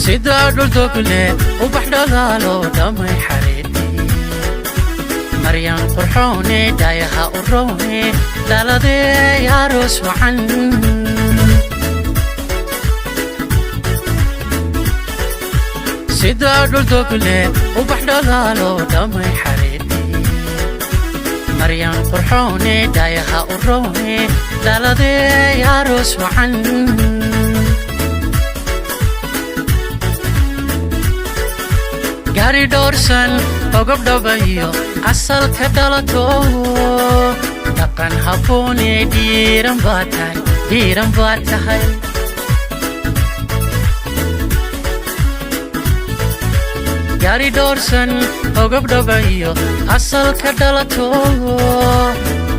سيدا دولدوغلي وبحدالالو دمي حريتي مريم قرحوني دايها قروني دالدي يا روس وعن سيدا دولدوغلي وبحدالالو دمي حريتي مريم قرحوني دايها قروني دالدي يا روس وعن gari doorsan ogob dhabayo asalka dhalato dhaqan habboone dhiiran baa tahay gari doorsan ogob dhabayo asalka dhalato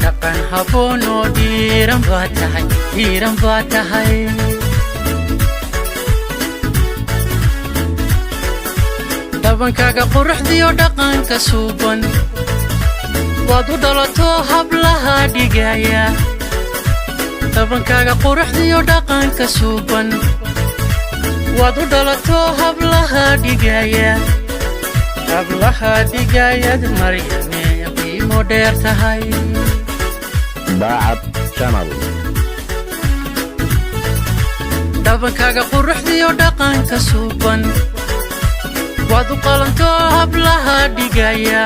dhaqan habboon oo dhiiran baa tahay dabankaaga quruxdiyo dhaqanka suuban waad u dhalato hablaha dhigaya dabankaaga quruxdiyo dhaqanka suuban waad u dhalato hablaha dhigaya maryane qiimo dheer tahay daacad channel dabankaaga quruxdiyo dhaqanka suuban waad u qalanto hablaha dhigaya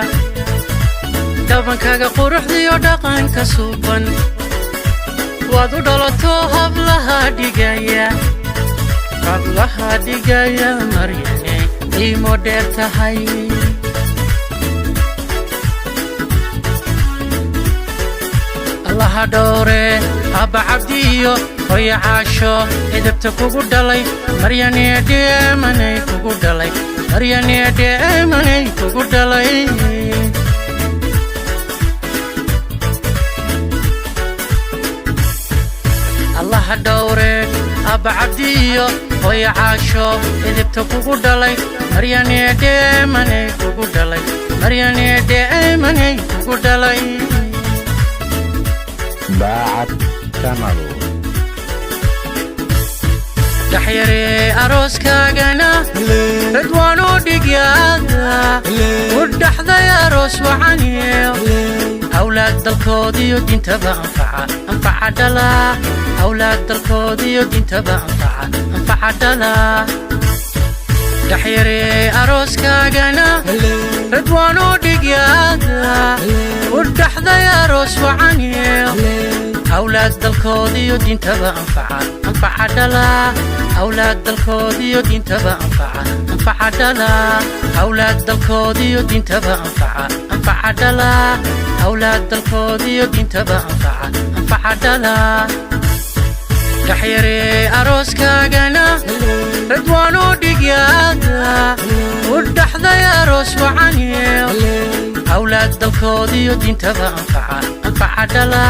dabankaaga quruxdiyo dhaqanka suuban waad u dhalato hablaha dhigaya maryane qiimo dheer tahay allaha dhowre abba cabdiyo hooyo caasho edebta kugu dhalay maryane dheemanay kugu dhalay maryane dheemanay kugu dhalay allaha dhowre abba cabdiyo hooyo caasho edebta kugu dhalay maryane dheemanay kugu dhalay maryane dheemanay kugu dhalay daacad channel daxyare arooskaagana ridwaano dhigyaada u dhaxday aroos wacaniyo awlaad dalkoodiyo dintaba anfaca dhala awlaad dalkoodiyo dintaba anfaca dhala daxyare arooskaagana ridwaano dhigyaada u dhaxday aroos wacaniyo awlaad dalkoodiyo dintaba anfaca dhala awlaad dalkoodiyo dintaba anfaca dhala awlaad dalkoodiyo dintaba anfaca dhala awlaad dalkoodiyo dintaba anfaca dhala daxyare arooskaagana ridwaano dhigyaada u dhaxday aroos wacaniyo awlaad dalkoodiyo dintaba anfaca dhala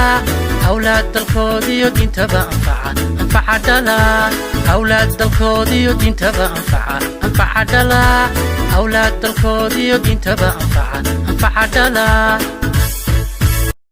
awlaad dalkoodiyo dintaba anfaca dhala awlaad dalkoodiyo dintaba anfaca dhala awlaad dalkoodiyo dintaba anfaca dhala